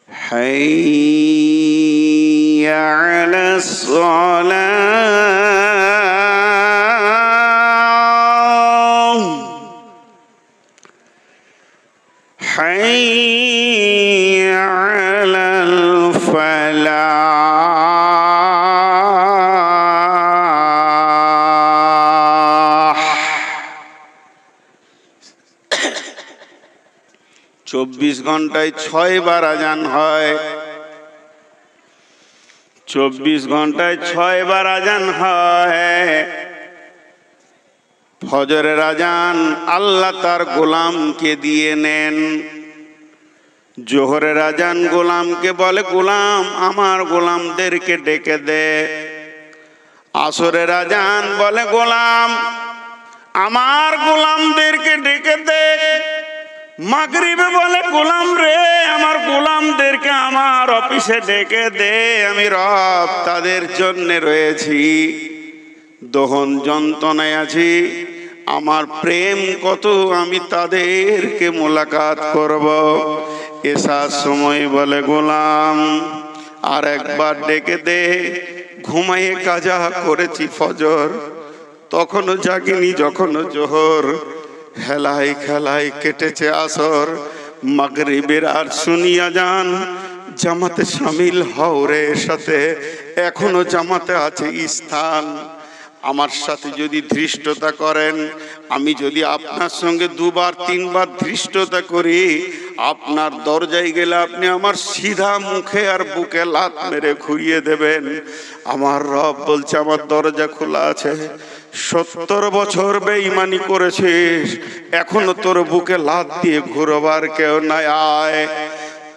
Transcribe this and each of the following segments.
حي على الصلاة حي على الفلاح 24 ঘন্টায় 6 বার আজান হয়। 24 ঘন্টায় 6 বার আজান হয়। ফজরের আজান আল্লাহ তার গোলামকে দিয়ে নেন। জোহরের আজান গোলামকে বলে, গোলাম আমার গোলামদেরকে ডেকে দে। আসরের আজান বলে, গোলাম আমার গোলামদেরকে ডেকে দে। মাগরিবে বলে, গোলাম রে আমার গোলামদেরকে আমার অফিসে ডেকে দে, আমি রব তাদের জন্য রয়েছি, দহন যন্ত্রণায় আছি, আমার প্রেম কত আমি তাদেরকে মোলাকাত করব। এসার সময় বলে, গোলাম আর একবার ডেকে দে, ঘুমাইয়ে কাজা করেছি ফজর, তখনও জাগিনি যখনও জোহর, হেলাই খেলাই কেটেছে আসর। মাগরিবের আর শুনিয়া যান, জামাতে শামিল হও রে সাথে, এখনো জামাতে আছে স্থান। আমার সাথে যদি ধৃষ্টতা করেন, আমি যদি আপনার সঙ্গে 2 বার 3 বার ধৃষ্টতা করি, আপনার দরজায় গেলে আপনি আমার সিধা মুখে আর বুকে লাত মেরে ঘুরিয়ে দেবেন। আমার রব বলছে আমার দরজা খোলা আছে। 70 বছর বেঈমানি করেছিস, এখনো তোর বুকে লাত দিয়ে ঘুরবার কেউ নাই, আয়।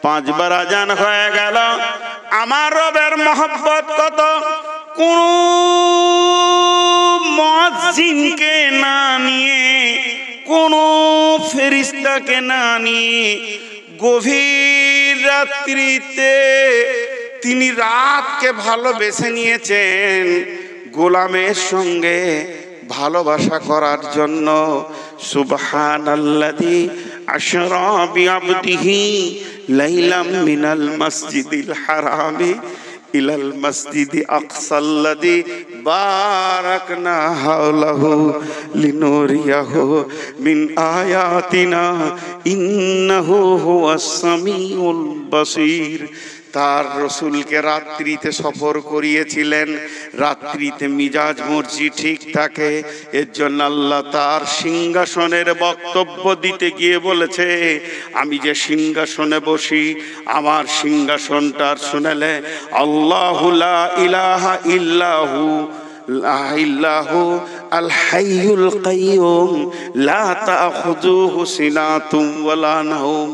5 বার আজান হয়ে গেল। আমার রবের মহব্বত কত! কোন মুয়াজ্জিনকে না নিয়ে, কোন ফেরেশতাকে না নিয়ে, গভীর রাত্রিতে তিনি রাতকে ভালোবেসে নিয়েছেন গোলামের সঙ্গে ভালোবাসা করার জন্য। সুবহানাল্লাযী আশরা বিআবদিহি লাইলাম মিনাল মসজিদিল হারামি ইলাল মসজিদি আকসাল্লাযী বারাকনা হাওলাহু লিনুরিয়াহু মিন আয়াতিনা ইন্নাহু হুয়াস সামিউল বাসীর। তার রসুলকে রাত্রিতে সফর করিয়েছিলেন, রাত্রিতে মিজাজ মর্জি ঠিক থাকে। এর জন্য আল্লাহ তার সিংহাসনের বক্তব্য দিতে গিয়ে বলেছে, আমি যে সিংহাসনে বসি, আমার সিংহাসনটার শুনেলে আল্লাহু লা ইলাহা ইল্লাহু লা ইল্লাহু আল হাইয়ুল কাইয়ুম লা তাখুযুহু সিনাতুম ওয়ালা নাওম।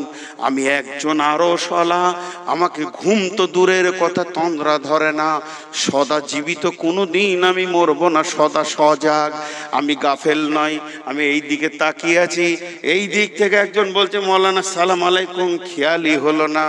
আমি একজন আরশওয়ালা, আমাকে ঘুম তো দূরের কথা তন্দ্রা ধরে না, সদা জীবিত, কোনো দিন আমি মরব না, সদা সজাগ, আমি গাফেল নই। আমি এই দিকে তাকিয়ে আছি, এই দিক থেকে একজন বলছে মৌলানা সালাম আলাইকুম, খেয়ালই হলো না।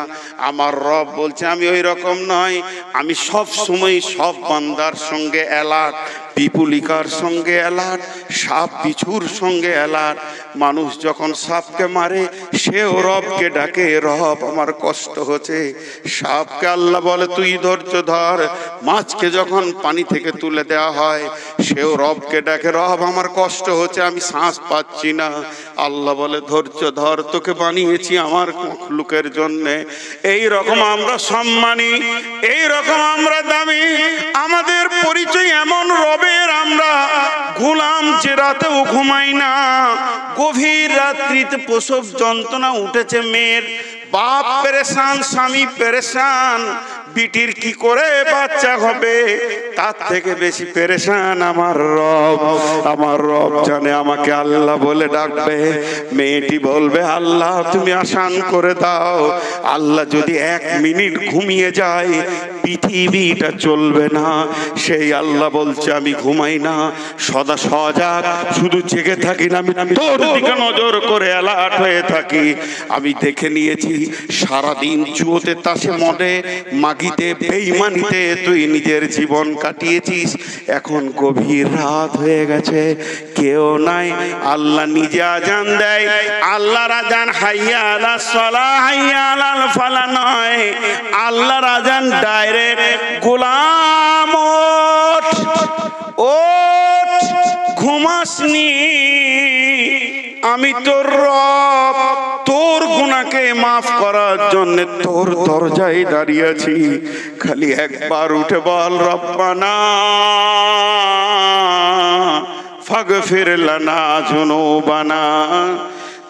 আমার রব বলছে আমি ওই রকম নয়, আমি সব সময় সব বান্দার সঙ্গে অ্যালার্ট, পিপুলিকার সঙ্গে অ্যালার্ট, সাপ বিছুর সঙ্গে অ্যালার্ট। মানুষ যখন সাপকে মারে সেও রবকে ডাকে, রব আমার কষ্ট হচ্ছে। সাপকে আল্লাহ বলে তুই ধৈর্য ধর। মাছকে যখন পানি থেকে তুলে দেওয়া হয় সেও রবকে ডাকে, রব আমার কষ্ট হচ্ছে, আমি শ্বাস পাচ্ছি না। আল্লাহ বলে ধৈর্য ধর, তোকে বানিয়েছি আমার লোকের জন্যে। এই রকম আমরা সম্মানী, এই রকম আমরা দামি। আমাদের পরিচয় এমন রবের আমরা গোলাম যে রাতেও ঘুমাই না। গভীর রাত্রিতে প্রসব যন্ত্রণা উঠেছে মেয়ের, বাপ পেরেশান, স্বামী পেরেশান, বিটির কি করে বাচ্চা হবে, তার থেকে বেশি পেরেশান আমার রব। আমার রব জানে আমাকে আল্লাহ বলে ডাকবে। মেয়েটি বলবে আল্লাহ তুমি আসান করে দাও। আল্লাহ যদি 1 মিনিট ঘুমিয়ে যায় পৃথিবীটা চলবে না। সেই আল্লাহ বলছে আমি ঘুমাই না, সদা সজাগ, শুধু জেগে থাকি না, আমি তোর দিকে নজর করে অ্যালার্ট হয়ে থাকি। আমি দেখে নিয়েছি সারাদিন জুয়োতে, তাসে, মদে, মাগিতে, বেঈমানিতে তুই নিজের জীবন কাটিয়েছিস, এখন গভীর রাত হয়ে গেছে, কেউ নাই। আল্লাহ নিজে আজান দেয়। আল্লাহর আজান হাইয়া আলাস সালাহ হাইয়া আলাল ফালাহ নয়, আল্লাহর আজান ডাইরেক্ট গোলাম ওঠ, ওঠ, ঘুমাসনি, আমি তোর রব, তোর গুনাহকে মাফ করার জন্য তোর দরজায় দাঁড়িয়ে আছি। খালি একবার উঠে বল, রব্বানা ফাগফির লানা যুনুবানা।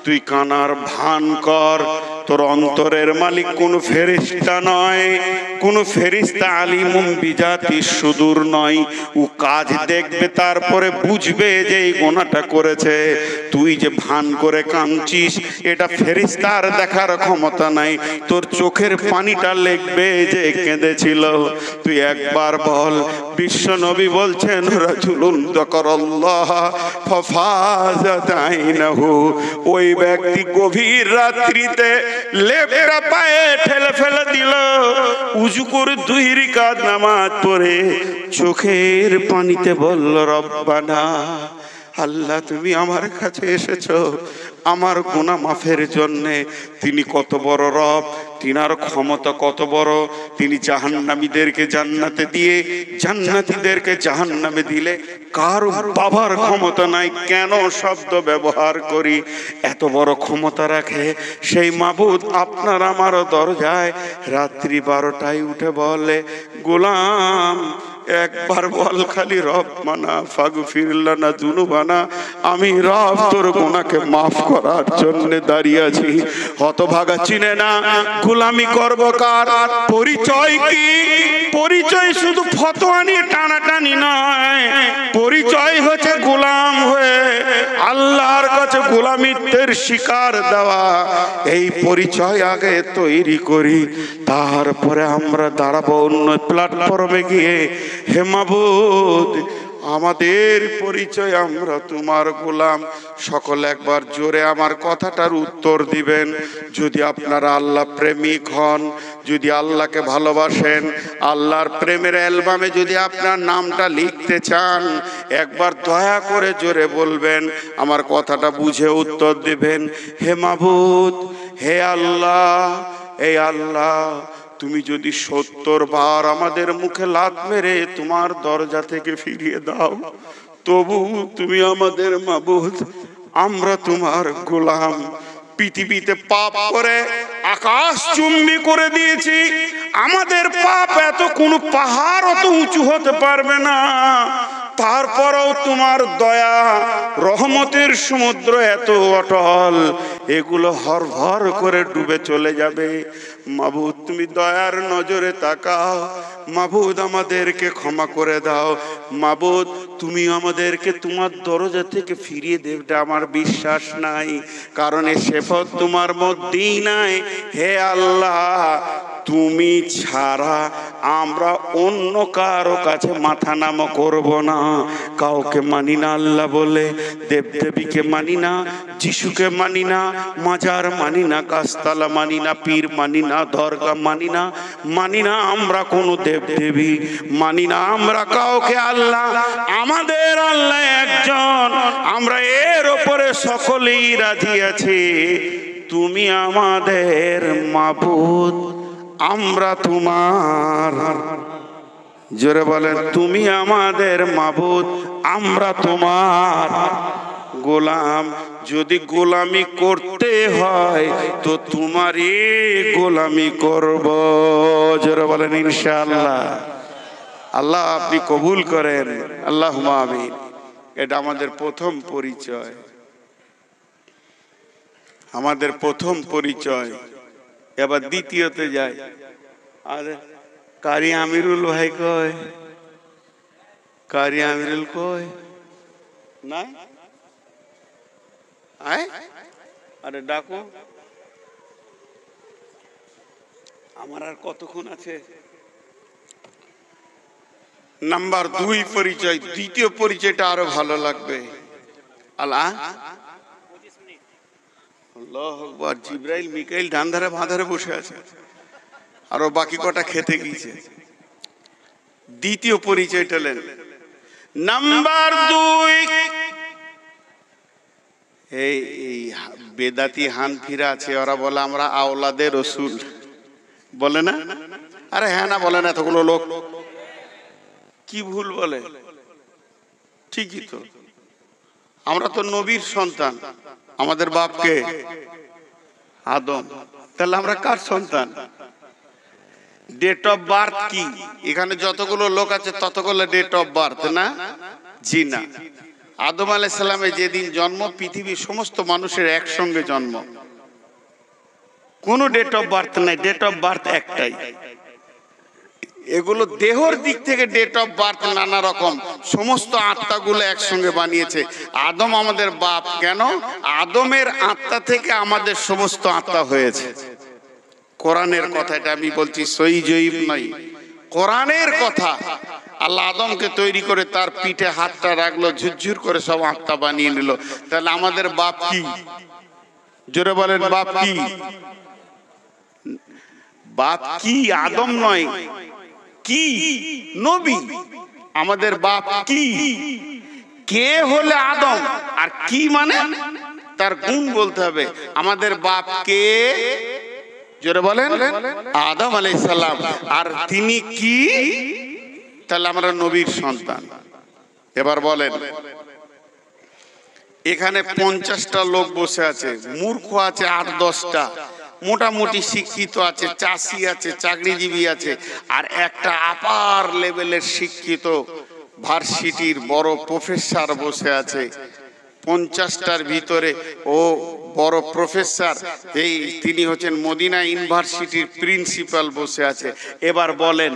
তুই কানার ভান কর, তোর অন্তরের মালিক কোন ফেরেশতা নয়, কোন ফেরেশতা আলিমুম বিজাতি সুদূর নয়। ও কাজ দেখবে, তারপরে বুঝবে যে এই গুনাহটা করেছে। তুই যে ভান করে কাঁদছিস, এটা ফেরেশতার দেখার ক্ষমতা নাই, তোর চোখের পানিটা লেখবে যে কেঁদেছিল। তুই একবার বল, বিশ্ব নবী বলছেন, রাজুলুন যাকারাল্লাহ ফাফাজাত আইনাহু, ওই ব্যক্তি গভীর রাত্রিতে লেপটা পায়ে ঠেলে ফেলে দিল, উজু করে 2 রাকাত নামাজ পড়ে চোখের পানিতে বলল, রব্বানা, আল্লাহ তুমি আমার কাছে এসেছো আমার গুনাহ মাফের জন্যে। তিনি কত বড় রব, তিনার ক্ষমতা কত বড়। তিনি জাহান্নামীদেরকে জান্নাতে দিয়ে জান্নাতীদেরকে জাহান্নামে দিলে কার বাবার ক্ষমতা নাই। কেন শব্দ ব্যবহার করি? এত বড় ক্ষমতা রাখে সেই মাবুদ আপনার আমার দরজায় রাত্রি 12টায় উঠে বলে, গোলাম একবার বল খালি, রব্বানা ফাগফির লানা যুনুবানা, আমি রব তোর গুনাহকে মাফ করার জন্য দাঁড়িয়ে আছি। হতভাগা চিনে না গোলামি করব কার, পরিচয় কি? পরিচয় শুধু ফতোয়া নিয়ে টানাটানি নয়, পরিচয় হচ্ছে গোলাম হয়ে আল্লাহর কাছে গোলামিত্বের শিকার দেওয়া। এই পরিচয় আগে তৈরি করি, তারপরে আমরা দাঁড়াবো অন্য প্ল্যাটফর্মে গিয়ে। হে মাবুদ, আমাদের পরিচয় আমরা তোমার গোলাম। সকলে একবার জোরে আমার কথাটার উত্তর দিবেন। যদি আপনারা আল্লাহ প্রেমিক হন, যদি আল্লাহকে ভালোবাসেন, আল্লাহর প্রেমের অ্যালবামে যদি আপনার নামটা লিখতে চান, একবার দয়া করে জোরে বলবেন, আমার কথাটা বুঝে উত্তর দিবেন। হে মাবুদ, হে আল্লাহ, হে আল্লাহ, তুমি যদি 70 বার আমাদের মুখে লাত মেরে তোমার দরজা থেকে ফিরিয়ে দাও, তবু তুমি আমাদের মাবুদ, আমরা তোমার গোলাম। পৃথিবীতে পাপ করে আকাশ চুম্বি করে দিয়েছি, আমাদের পাপ এত কোনো পাহাড় অত উঁচু হতে পারবে না। তারপরেও তোমার দয়া রহমতের সমুদ্র এত অটল, এগুলো হরভর করে ডুবে চলে যাবে। মাবুদ তুমি দয়ার নজরে তাকাও, মাবুদ আমাদেরকে ক্ষমা করে দাও। মাবুদ তুমি আমাদেরকে তোমার দরজা থেকে ফিরিয়ে দেবে আমার বিশ্বাস নাই, কারণ এ সেফত তোমার মধ্যেই নাই। হে আল্লাহ, তুমি ছাড়া আমরা অন্য কারো কাছে মাথা নামো করব না। কাউকে মানি না আল্লাহ বলে, দেবদেবীকে মানি না, যিশুকে মানি না, মাজার মানি না, কাস্তালা মানি না, পীর মানি না, দরগা মানি না, মানি না আমরা কোনো দেবদেবী, মানি না আমরা কাউকে। আল্লাহ আমাদের আল্লাহ একজন, আমরা এর ওপরে সকলেই রাজি আছি। তুমি আমাদের মাবুদ, আমরা তোমার। জোরে বলেন, তুমি আমাদের মাবুদ, আমরা তোমার গোলাম। যদি গোলামি করতে হয় তো তোমারই গোলামি করব। জোরে বলেন ইনশাআল্লাহ। আল্লাহ আপনি কবুল করেন, আল্লাহুম্মা আমিন। এটা আমাদের প্রথম পরিচয়, আমাদের প্রথম পরিচয়। এবার দ্বিতীয়তে যাই। আর কারি আমিরুল ভাই কয়, কারি আমিরুল কয় না, আরে ডাকো। আমার আর কতক্ষণ আছে? নাম্বার 2 পরিচয়। দ্বিতীয় পরিচয়টা আরো ভালো লাগবে। আল্লাহ আল্লাহু আকবার। জিবরাইল মিকাইল ডান ধারে বাঁ ধারে বসে আছে, আরো বাকি কটা খেতে গিয়েছে। দ্বিতীয় পরিচয়টা নেন। নাম্বার 2, এই বেদাতি হানফিরা আছে, ওরা বলে আমরা আওলাদে রসুল, বলে না? আরে হ্যাঁ না বলে না, এতগুলো লোক কি ভুল বলে? ঠিকই তো, আমরা তো নবীর সন্তান। আমাদের বাপকে আদম, তাহলে আমরা কার সন্তান? ডেট অফ বার্থ কি? এখানে যতগুলো লোক আছে ততগুলো ডেট অফ বার্থ না? জি না। আদম আলাইহিস সালামের যেদিন জন্ম, পৃথিবীর সমস্ত মানুষের একসঙ্গে জন্ম, কোনো ডেট অফ বার্থ নাই। ডেট অফ বার্থ একটাই। এগুলো দেহর দিক থেকে ডেট অফ বার্থ নানা রকম, সমস্ত আত্মাগুলো একসঙ্গে বানিয়েছে। আদম আমাদের বাপ, কেন? আদমের আত্মা থেকে আমাদের সমস্ত আত্মা হয়েছে। কোরআনের কথা, এটা আমি বলছি, সহি জয়ীব নয়, কোরআনের কথা। আল্লাহ আদমকে তৈরি করে তার পিঠে হাতটা রাখলো, ঝুরঝুর করে সব আত্মা বানিয়ে নিল। তাহলে আমাদের বাপ কি? জোরে বলেন, বাপ কি? বাপ কি? আদম নয়, কি? নবী। আমাদের বাপ কি? কে হলে আদম, আর কি মানে তার গুণ বলতে হবে। আমাদের বাপ কে? জোরে বলেন, আদম আলাইহিস সালাম। আর তিনি কি? তাহলে আমরা নবীর সন্তান। এবার বলেন, এখানে 50টা লোক বসে আছে, মূর্খ আছে 8-10টা, মোটামুটি শিক্ষিত আছে, চাষি আছে, চাকরিজীবী আছে, আর একটা আপার লেভেলের শিক্ষিত ভার্সিটির বড় প্রফেসর বসে আছে। 50টার ভিতরে ও বড় প্রফেসর, এই তিনি হচ্ছেন মদিনা ইউনিভার্সিটির প্রিন্সিপাল বসে আছে। এবার বলেন,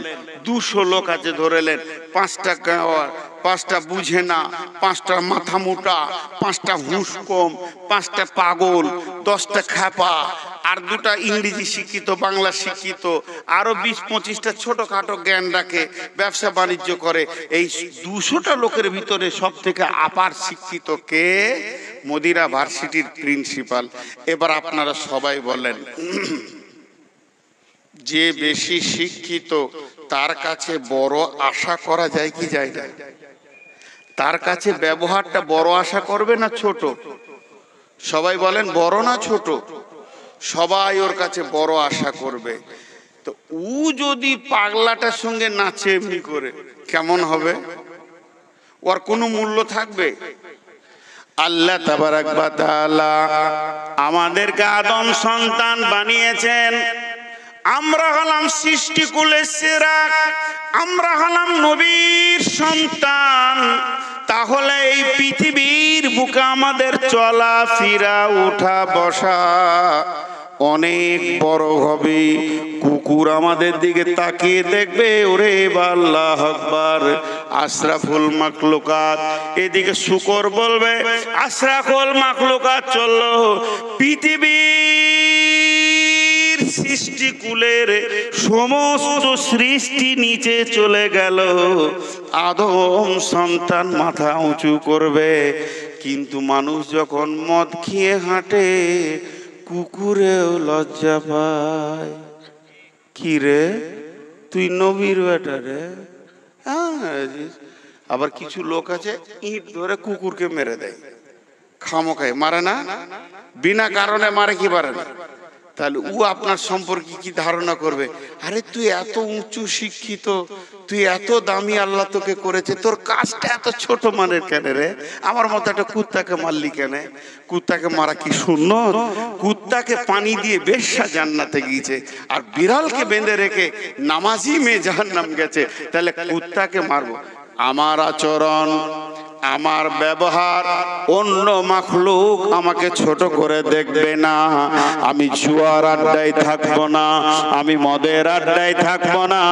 200 লোক আছে, ধরেলেন 5টা গাওয়ার, 5টা বুঝে না, 5টা মাথা মোটা, 5টা হুঁশ কম, 5টা পাগল, 10টা খ্যাপা, আর 2টা ইংরেজি শিক্ষিত, বাংলা শিক্ষিত, আরো 20-25টা ছোটখাটো জ্ঞান রাখে, ব্যবসা বাণিজ্য করে। এই 200টা লোকের ভিতরে সব থেকে আপার শিক্ষিত কে? মদিনা ভার্সিটির প্রিন্সিপাল। এবার আপনারা সবাই বলেন, যে বেশি শিক্ষিত তার কাছে বড় আশা করা যায় কি যায় না? তার কাছে ব্যবহারটা বড় আশা করবে না ছোট? সবাই বলেন, বড় না ছোট? সবাই ওর কাছে বড় আশা করবে। তো ও যদি পাগলাটার সঙ্গে নাচে এমনি করে, কেমন হবে? ওর কোনো মূল্য থাকবে? আল্লাহ তাবারাক ওয়া তাআলা আমাদেরকে আদম সন্তান বানিয়েছেন। আমরা হলাম সৃষ্টিকুলের সেরা, আমরা হলাম নবীর সন্তান। তাহলে এই পৃথিবীর বুকে আমাদের চলা ফিরা, উঠা বসা অনেক বড় হবে। কুকুর আমাদের দিকে তাকিয়ে দেখবে, ওরে আল্লাহ আকবার, আশরাফুল মাখলুকাত। এদিকে শুকর বলবে, আশরাফুল মাখলুকাত চললো। পৃথিবীর সৃষ্টিকুলের সমস্ত সৃষ্টি নিচে চলে গেল, আদম সন্তান মাথা উঁচু করবে। কিন্তু মানুষ যখন মদ খেয়ে হাঁটে, কুকুরেও লজ্জা পায়। কি রে, তুই নবীর বেটা রে? আবার কিছু লোক আছে ইট ধরে কুকুরকে মেরে দেয়, খামোখায় মারে না, বিনা কারণে মারে, কি পারে না। তাহলে ও আপনার সম্পর্কে কি ধারণা করবে? আরে তুই এত উঁচু শিক্ষিত, তুই এত দামি, আল্লাহ তোকে করেছে, তোর কাজটা এত ছোট মানের কেন রে? আমার মতো একটা কুত্তাকে মারলি কেন? কুত্তাকে মারা কি সুন্নত? কুত্তাকে পানি দিয়ে বেশ্যা জান্নাতে গিয়েছে, আর বিড়ালকে বেঁধে রেখে নামাজি মেয়ে জাহান্নাম গেছে। তাহলে কুত্তাকে মারবো? আমার আচরণ, আমার ব্যবহার অন্য মাখলুক আমাকে ছোট করে দেখবে না। আমি জুয়ার আড্ডায় থাকবো না, আমি মদের আড্ডায় থাকবো না।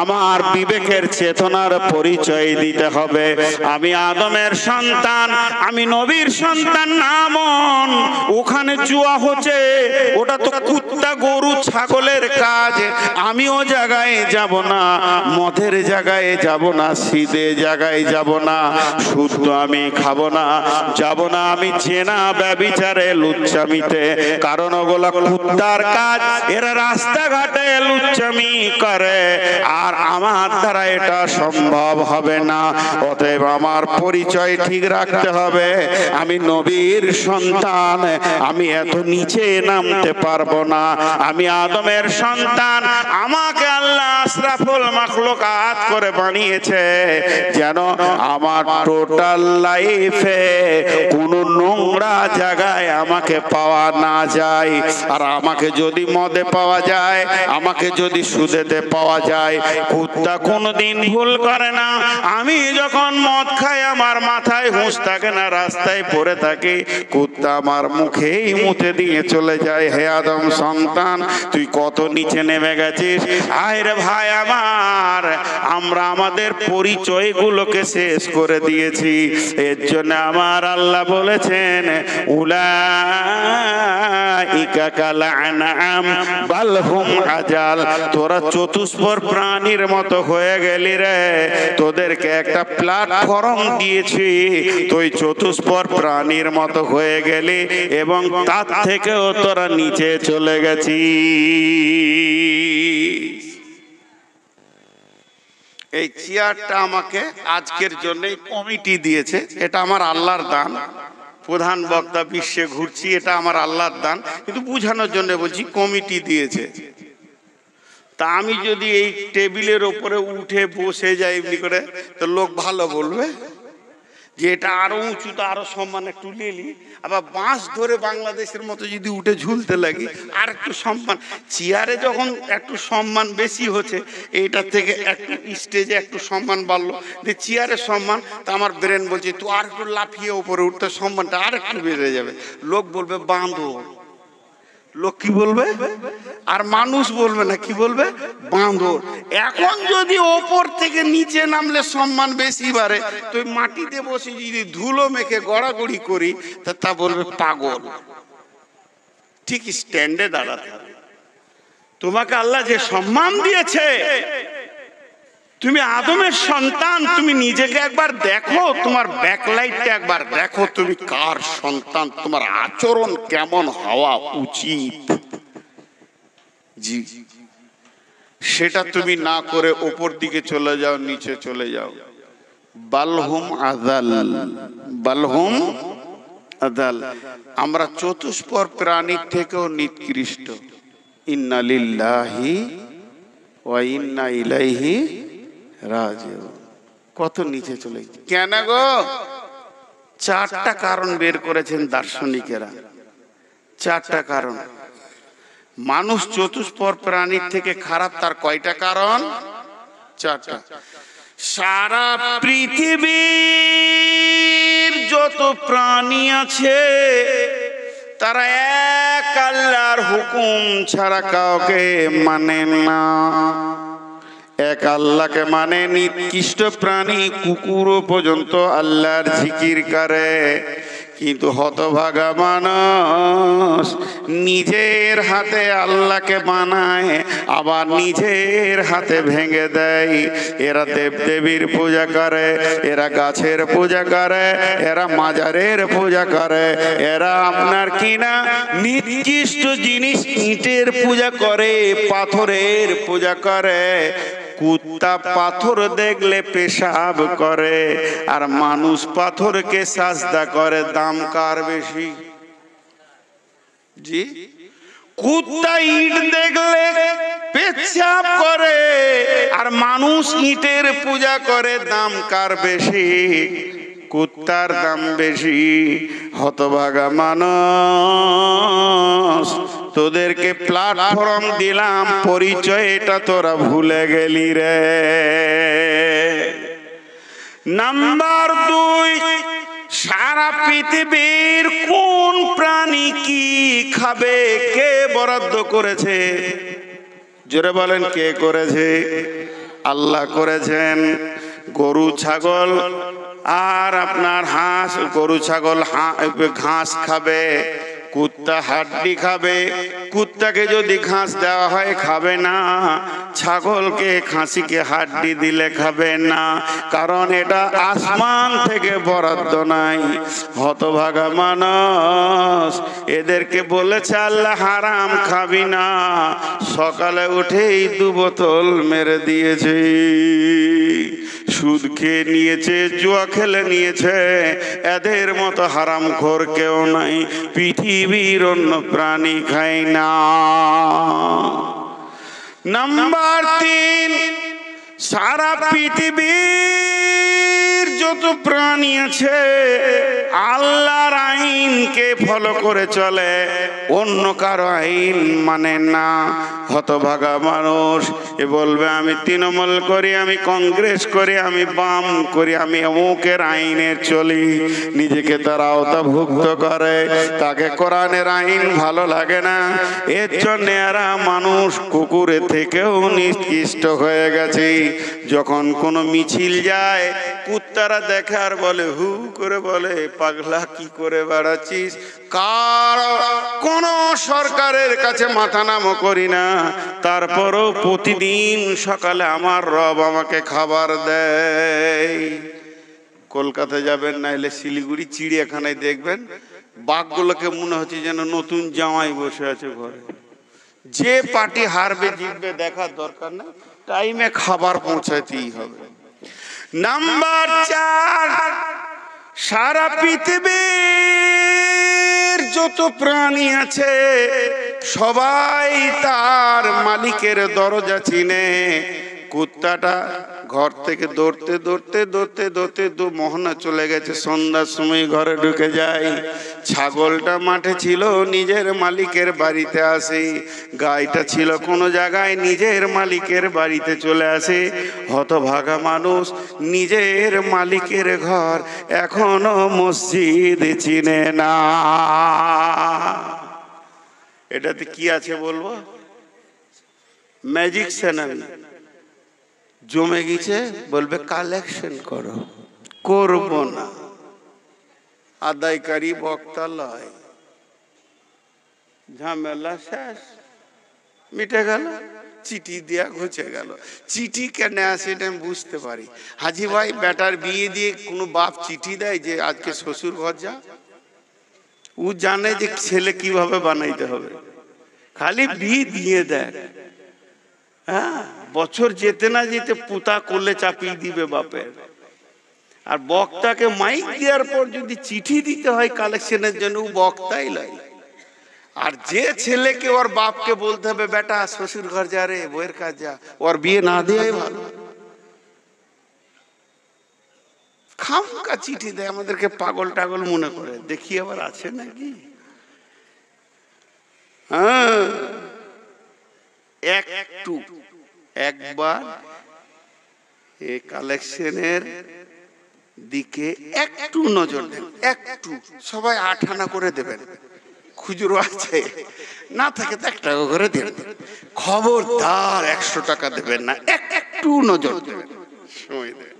আমার বিবেকের চেতনার পরিচয় দিতে হবে। আমি আদমের সন্তান, আমি নবীর সন্তান না। মন ওখানে জুয়া হচ্ছে, ওটা তো কুত্তা গরু ছাগলের কাজ। আমি ও জায়গায় যাব না, মদের জায়গায় যাব না, সিদে জায়গায় যাব না, সুদ তো আমি খাবো না, যাব না আমি জেনা ব্যভিচারে লুচ্চামিতে, কারণ ওগুলো কুত্তার কাজ। এরা রাস্তাঘাটে লুচ্চামি করে, আর আমার দ্বারা এটা সম্ভব হবে না। অতএব আমার পরিচয় ঠিক রাখতে হবে, আমি নবীর সন্তান, আমি এত নিচে নামতে পারবো না। আমি আদমের সন্তান, আমাকে আল্লাহ আশরাফুল মাখলুকাত করে বানিয়েছে যেন আমার টোটাল লাইফে কোনো নোংরা জায়গায় আমাকে পাওয়া না যায়। আর আমাকে যদি মদে পাওয়া যায়, আমাকে যদি সুদেতে পাওয়া যায়, কুত্তা কোনোদিন ভুল করে না। আমি যখন মদ খাই আমার মাথায় হুঁশ থাকে না, রাস্তায় পড়ে থাকি, কুত্তা আমার মুখেই মুতে দিয়ে চলে যায়, হে আদম সন্তান তুই কত নিচে নেমে গেছিস। আয় রে ভাই আমার, আমরা আমাদের পরিচয়গুলোকে শেষ করে দিয়েছি। এর জন্য আমার আল্লাহ বলেছেন উলাইকা কাল আনআম বাল হুম আজাল, তোরা চতুষ্পদ প্রাণীর মতো হয়ে গেলি রে, তোদেরকে একটা প্ল্যাটফর্ম দিয়েছি, তুই চতুষ্পদ প্রাণীর মতো হয়ে গেলি এবং তার থেকেও তোরা নিচে চলে গেছিস। এই চেয়ারটা আমাকে আজকের জন্য কমিটি দিয়েছে, এটা আমার আল্লাহর দান। প্রধান বক্তা বিশ্বে ঘুরছি, এটা আমার আল্লাহর দান, কিন্তু বুঝানোর জন্য বলছি কমিটি দিয়েছে। তা আমি যদি এই টেবিলের ওপরে উঠে বসে যাই এমনি করে, তো লোক ভালো বলবে যে এটা আরো উঁচু, তো আরো সম্মান একটু নিলি। আবার বাঁশ ধরে বাংলাদেশের মতো যদি উঠে ঝুলতে লাগি, আর একটু সম্মান। চেয়ারে যখন একটু সম্মান বেশি হচ্ছে, এইটার থেকে একটু স্টেজে একটু সম্মান বাড়লো, যে চেয়ারের সম্মান, তা আমার ব্রেন বলছে তুই আর একটু লাফিয়ে উপরে উঠতে সম্মানটা আর একটু বেড়ে যাবে। লোক বলবে বাঁধর, লোক কি বলবে, আর মানুষ বলবে না, কি বলবে, বাঁধর। এখন যদি ওপর থেকে নিচে নামলে সম্মান বেশি বাড়ে, তো মাটিতে বসে যদি ধুলো মেখে গড়াগড়ি করি, তা বলবে পাগল। ঠিক স্ট্যান্ডে দাঁড়াতে হবে। তোমাকে আল্লাহ যে সম্মান দিয়েছে, তুমি আদমের সন্তান, তুমি নিজেকে একবার দেখো, তোমার ব্যাকলাইটটা একবার দেখো, তুমি কার সন্তান, তোমার আচরণ কেমন হওয়া উচিত। জি, সেটা তুমি না করে ওপর দিকে চলে যাও, নিচে চলে যাও। বালহুম আযাল, বালহুম আযাল। আমরা চতুষ্পদ প্রাণীর থেকেও নিকৃষ্ট। ইন্না লিল্লাহি ওয়া ইন্না ইলাইহি রাজিউন। কত নিচে চলে গেছে। কেন গো? চারটা কারণ বের করেছেন দার্শনিকেরা, চারটা কারণ। মানুষ চতুষ্পদ প্রাণীর থেকে খারাপ, তার কয়টা কারণ? চারটা। সারা পৃথিবীর যত প্রাণী আছে তারা এক আল্লাহর হুকুম ছাড়া কাউকে মানে না। এক আল্লাহকে মানে। নিকৃষ্ট প্রাণী কুকুরও পর্যন্ত আল্লাহর জিকির করে, কিন্তু হতভাগা মানুষ নিজের হাতে আল্লাহকে বানায়, আবার নিজের হাতে ভেঙে দেয়। এরা দেবদেবীর পূজা করে, এরা গাছের পূজা করে, এরা মাজারের পূজা করে, এরা আপনার কিনা নিকৃষ্ট জিনিস ইটের পূজা করে, পাথরের পূজা করে। কুত্তা পাথর দেখলে পেশাব করে, আর মানুষ পাথরকে সাজদা করে। দাম কার বেশি? জি, কুত্তা ইট দেখলে পেশাব করে, আর মানুষ ইটের পূজা করে। দাম কার বেশি? কুত্তার দাম বেশি। হতভাগা মানুষ, তোদেরকে প্ল্যাটফর্ম দিলাম, পরিচয় এটা তোরা ভুলে গেলি রে। নাম্বার 2, সারা পৃথিবীর কোন প্রাণী কি খাবে কে বরাদ্দ করেছে? জোরে বলেন, কে করেছে? আল্লাহ করেছেন। গরু ছাগল আর আপনার হাঁস, গরু ছাগল ঘাস খাবে, কুত্তা হাড্ডি খাবে, কুত্তাকে যদি ঘাস দেওয়া হয় খাবে না, ছাগলকে খাসিকে হাড্ডি দিলে খাবে না, কারণ এটা আসমান থেকে বরাদ্দ নাই। হতভাগা মানুষ, এদেরকে বলেছে আল্লাহ হারাম খাবি না, সকালে উঠেই 2 বোতল মেরে দিয়েছে, সুদ খেয়ে নিয়েছে, জুয়া খেলে নিয়েছে। এদের মতো হারামখোর কেউ নাই, পৃথিবীর অন্য প্রাণী খায় না। নাম্বার 3, সারা পৃথিবীর যত প্রাণী আছে আল্লাহর আইনকে ফলো করে চলে, অন্য কারো আইন মানে না। হতভাগা মানুষ এ বলবে আমি তৃণমূল করি, আমি কংগ্রেস করি, আমি বাম করি, আমি অমুকের আইনে চলি, নিজেকে তার আওতাভুক্ত করে, তাকে কোরআনের আইন ভালো লাগে না। এর জন্য এরা মানুষ কুকুরের থেকেও নিকৃষ্ট হয়ে গেছে। যখন কোনো মিছিল যায় কুত্তারা দেখে আর বলে, হু করে বলে, পাগলা কি করে বেড়াচ্ছিস? কোন সরকারের কাছে মাথা নামও করি না, তারপরও প্রতিদিন সকালে আমার রব আমাকে খাবার দেয়। কলকাতা যাবেন, নাইলে শিলিগুড়ি চিড়িয়াখানায় দেখবেন বাঘগুলোকে মনে হচ্ছে যেন নতুন জামাই বসে আছে ঘরে। যে পার্টি হারবে জিতবে দেখার দরকার না, টাইমে খাবার পৌঁছাতেই হবে। নাম্বার 4, সারা পৃথিবীর যত প্রাণী আছে সবাই তার মালিকের দরজা চিনে। কুত্তাটা ঘর থেকে দৌড়তে দৌড়তে দৌড়তে দৌড়তে 2 মোহনা চলে গেছে, সন্ধ্যার সময় ঘরে ঢুকে যায়। ছাগলটা মাঠে ছিল, নিজের মালিকের বাড়িতে আসে। গাইটা ছিল কোনো জায়গায়, নিজের মালিকের বাড়িতে চলে আসে। হতভাগা মানুষ নিজের মালিকের ঘর এখনো মসজিদ চিনে না। এটাতে কি আছে বলবো? ম্যাজিক সেনারি জমে গেছে, বলবে কালেকশন করো, করব না। আদায়কারী বক্তা লয়, ঝামেলা শেষ, মিটে গেল, চিঠি দিয়া ঘুচে গেল। চিঠি কেন আসে এটা আমি বুঝতে পারি। হাজি ভাই বেটার বিয়ে দিয়ে কোনো বাপ চিঠি দেয় যে আজকে শ্বশুর ঘর যা? ও জানে যে ছেলে কিভাবে বানাইতে হবে, খালি বিয়ে দিয়ে দেয়। হ্যাঁ, বছর যেতে না যেতে পুতা করলে চাপিয়ে দিবে বাপের। আর বক্তাকে মাইক দেওয়ার পর যদি চিঠি দিতে হয় কালেকশনের জন্য, ও বক্তাই লাই। আর যে ছেলেকে ওর বাপকে বলতে হবে বেটা শ্বশুর ঘর যা রে, বইয়ের কাজ যা, ওর বিয়ে না দেওয়াই ভালো। খামকা চিঠি দেয়, আমাদেরকে পাগল টাগল মনে করে। দেখি আবার আছে নাকি? হ্যাঁ, একবার এই কালেকশনের দিকে একটু নজর দেন, একটু। সবাই 8 আনা করে দেবেন, খুচরো আছে না থাকে তো 1 টাকা করে দেবেন। খবরদার 100 টাকা দেবেন না, একটু নজর দেবেন, সময় দেবেন,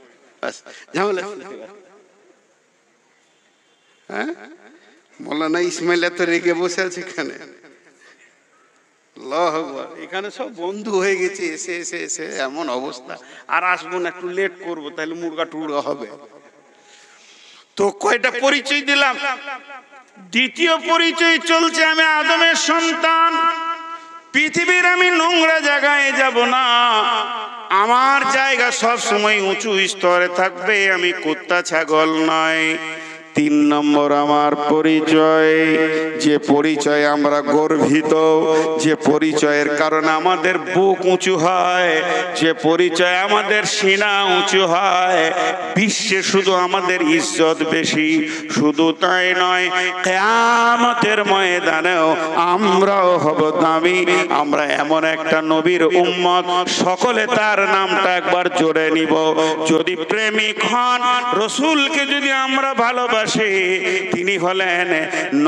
ঝামেলা। হ্যাঁ, মৌলানা ইসমাইল এত রেগে বসে আছে এখানে, এখানে সব বন্ধু হয়ে গেছে, এসে এসে এসে এমন অবস্থা। আর আসবো না, একটু লেট করবো, তাহলে মুরগা টুরগা হবে। তো কয়টা পরিচয় দিলাম, দ্বিতীয় পরিচয় চলছে আমি আদমের সন্তান। পৃথিবীর আমি নোংরা জায়গায় যাব না, আমার জায়গা সব সময় উঁচু স্তরে থাকবে, আমি কুত্তা ছাগল নয়। 3 নম্বর আমার পরিচয়, যে পরিচয় আমরা গর্বিত, যে পরিচয়ের কারণে আমাদের বুক উঁচু হয়, যে পরিচয় আমাদের সিনা উঁচু হয়, বিশ্বে শুধু আমাদের ইজ্জত বেশি। শুধু তাই নয়, কিয়ামতের ময়দানেও আমরাও হব দামি। আমরা এমন একটা নবীর উম্মত, সকলে তার নামটা একবার জোরে নিব। যদি প্রেমিক হন, রসুলকে যদি আমরা ভালোবাসি, ভালোবাসি তিনি হলেন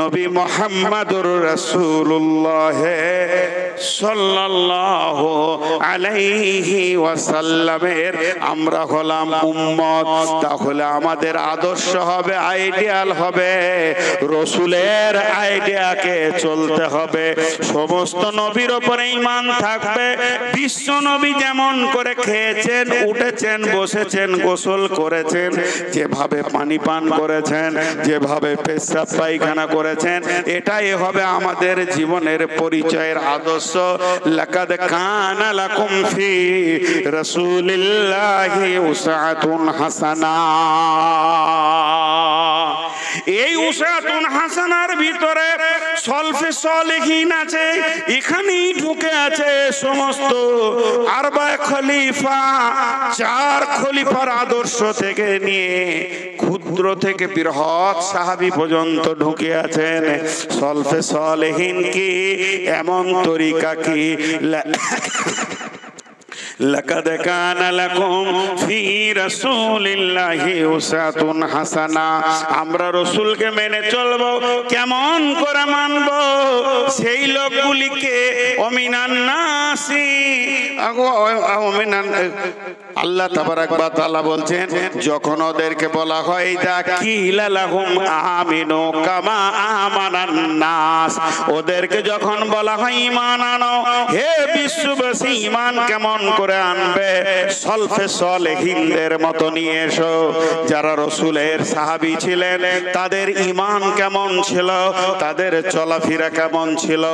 নবী মুহাম্মদুর রাসূলুল্লাহ সাল্লাল্লাহু আলাইহি ওয়াসাল্লামের আমরা হলাম উম্মত। তাহলে আমাদের আদর্শ হবে, আইডিয়াল হবে, রসুলের আইডিয়াকে চলতে হবে। সমস্ত নবীর উপরে ঈমান থাকবে। বিশ্ব নবী যেমন করে খেয়েছেন, উঠেছেন, বসেছেন, গোসল করেছেন, যেভাবে পানি পান করেছেন, যেভাবে পেশাব পায়খানা করেছেন, এটাই হবে আমাদের জীবনের পরিচয়ের আদর্শ। লাকাদ কানা লাকুম ফি রাসূলিল্লাহি উসওয়াতুন হাসানা। এই উসওয়াতুন হাসানার ভিতরে সলফে সালেহিন আছে, এখানেই ঢুকে আছে সমস্ত আরবায়ে খলিফা, 4 খলিফার আদর্শ থেকে নিয়ে ক্ষুদ্র থেকে বৃহৎ সাহাবী পর্যন্ত ঢুকে আছেন। সলফে সালেহিন কি এমন তরিকা কি লাকাদ কানা লাকুম ফি রাসূলিল্লাহি উসওয়াতুন হাসানা। আমরা রাসূলকে মেনে চলবো। কেমন করে মানব? সেই লোকগুলিকে অমিনান নাসি, আল্লাহ তাবারাক ওয়া তাআলা বলছেন, যখন ওদেরকে বলা হয় দা কিলা লাহুম আমিনু কামা আমানান নাস, ওদেরকে যখন বলা হয় ঈমান আনো, হে বিশ্ববাসী ঈমান কেমন করে আনবে? সলফে সালেহিনদের মতো নিয়ে এসো। যারা রাসূলের সাহাবী ছিলেন তাদের ঈমান কেমন ছিল, তাদের চলাফেরা কেমন ছিল,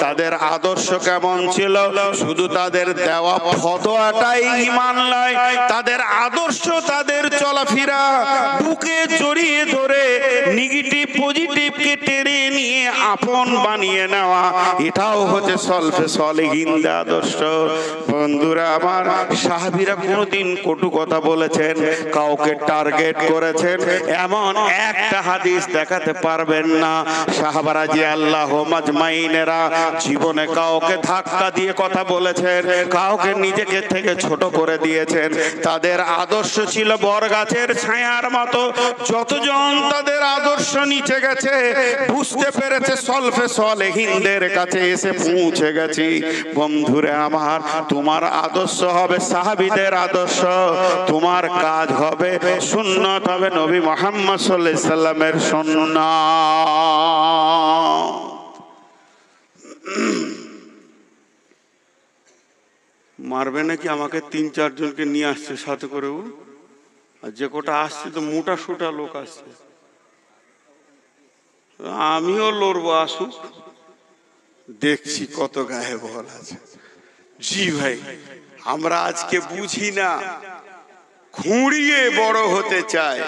তাদের আদর্শ কেমন ছিল? শুধু তাদের দেওয়া ফতোয়াটাই ঈমান নয়, তাদের আদর্শ, তাদের চলাফেরা বুকে জড়িয়ে ধরে নেগেটিভ পজিটিভকে টেনে নিয়ে আপন বানিয়ে নেওয়া, এটাও হচ্ছে সলফে সালেহিনদের আদর্শ। বন্ধুরা আমার, সাহাবীরা কোনদিন কটু কথা বলেছেন, কাউকে টার্গেট করেছেন এমন একটা হাদিস দেখাতে পারবেন না। সাহাবারা যে আল্লাহ মাজমাইনেরা জীবনে কাউকে ধাক্কা দিয়ে কথা বলেছেন, কাউকে নিজেকে থেকে ছোট করে দিয়েছেন। তাদের আদর্শ ছিল বরগাছের ছায়ার মতো। যতজন তাদের আদর্শ নিচে গেছে, বুঝতে পেরেছে সলফে সালেহিনদের কাছে এসে পৌঁছে গেছি। বন্ধুরা আমার, তোমার আদর্শ হবে সাহাবীদের আদর্শ, তোমার কাজ হবে সুন্নাত, হবে নবী মুহাম্মদ সাল্লাল্লাহু আলাইহি সাল্লামের সুন্নাত। মারবে নাকি আমাকে? 3-4 জনকে নিয়ে আসছে সাথে করেও, আর যে কোটা আসছে তো মোটা সোটা লোক আসছে। আমিও লড়বো, আসুক, দেখছি কত গায়ে বল আছে। জি ভাই, আমরা আজকে বুঝি না, খুঁড়িয়ে বড় হতে চাই।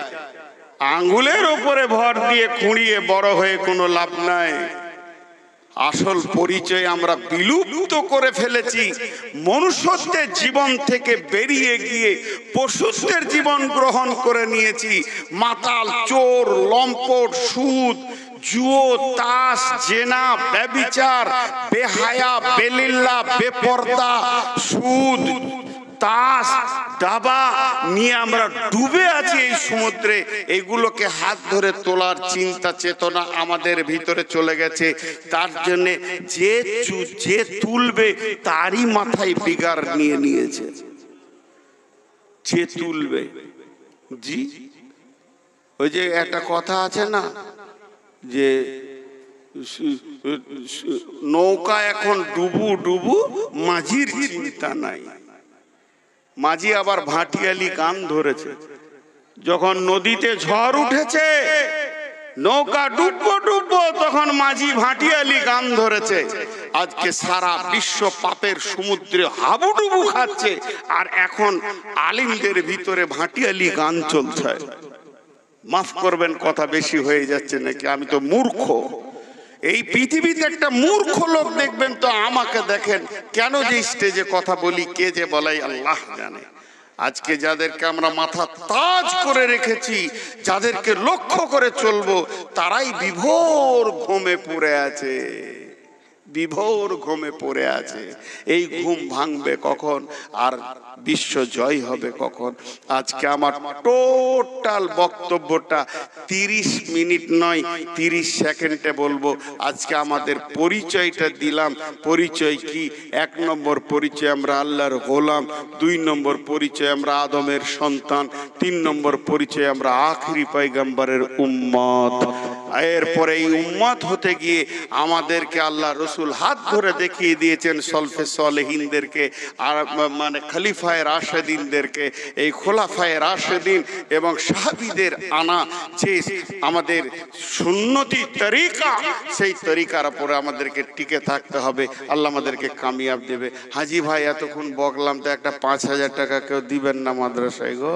আঙ্গুলের ওপরে ভর দিয়ে খুঁড়িয়ে বড় হয়ে কোনো লাভ নাই। আসল পরিচয় আমরা বিলুপ্ত করে ফেলেছি। মনুষ্যত্বের জীবন থেকে বেরিয়ে গিয়ে পশুত্বের জীবন গ্রহণ করে নিয়েছি। মাতাল, চোর, লম্পট, সুদ, জুয়ো, তাস, জেনা, ব্যভিচার, বেহায়া, বেলিল্লা, বেপর্দা, সুদ, তাস, দাবা নিয়ে আমরা ডুবে আছি এই সমুদ্রে। এগুলোকে হাত ধরে তোলার চিন্তা চেতনা আমাদের ভিতরে চলে গেছে। তার জন্য যে তুলবে তারই মাথায় বিগার নিয়ে নিয়েছে। যে তুলবে, জি, ওই যে একটা কথা আছে না, যে নৌকা এখন ডুবু ডুবু, মাঝির চিন্তা নাই। মাঝি আবার ভাটিয়ালি গান ধরেছে। যখন নদীতে ঝড় উঠেছে, নৌকা ডুববো ডুববো, তখন মাঝি ভাটিয়ালি গান ধরেছে। আজকে সারা বিশ্ব পাপের সমুদ্রে হাবুডুবু খাচ্ছে, আর এখন আলিমদের ভিতরে ভাটিয়ালি গান চলছে। মাফ করবেন, কথা বেশি হয়ে যাচ্ছে নাকি? আমি তো মূর্খ। এই পৃথিবীতে একটা মূর্খ লোক দেখবেন তো আমাকে দেখেন। কেন যে স্টেজে কথা বলি, কে যে বলাই আল্লাহ জানে। আজকে যাদেরকে আমরা মাথা তাজ করে রেখেছি, যাদেরকে লক্ষ্য করে চলবো, তারাই বিভোর ঘুমে পড়ে আছে। বিভোর ঘুমে পড়ে আছে। এই ঘুম ভাঙবে কখন আর বিশ্ব জয় হবে কখন? আজকে আমার টোটাল বক্তব্যটা 30 মিনিট নয় 30 সেকেন্ডে বলবো। আজকে আমাদের পরিচয়টা দিলাম। পরিচয় কি? 1 নম্বর পরিচয় আমরা আল্লাহর গোলাম, 2 নম্বর পরিচয় আমরা আদমের সন্তান, 3 নম্বর পরিচয় আমরা আখিরি পয়গম্বরের উম্মত। এরপরে এই উম্মত হতে গিয়ে আমাদেরকে আল্লাহ রসুল হাত ধরে দেখিয়ে দিয়েছেন সলফে সালেহিনদেরকে, আর মানে খলিফায়ে রাশেদিনদেরকে। এই খোলাফায়ে রাশেদিন এবং সাহাবীদের আনা যে আমাদের সুন্নতি তরিকা, সেই তরিকার উপরে আমাদেরকে টিকে থাকতে হবে। আল্লাহ আমাদেরকে কামিয়াব দেবে। হাজি ভাই এতক্ষণ বকলাম তো, একটা 5,000 টাকা কেউ দিবেন না মাদ্রাসায় গো?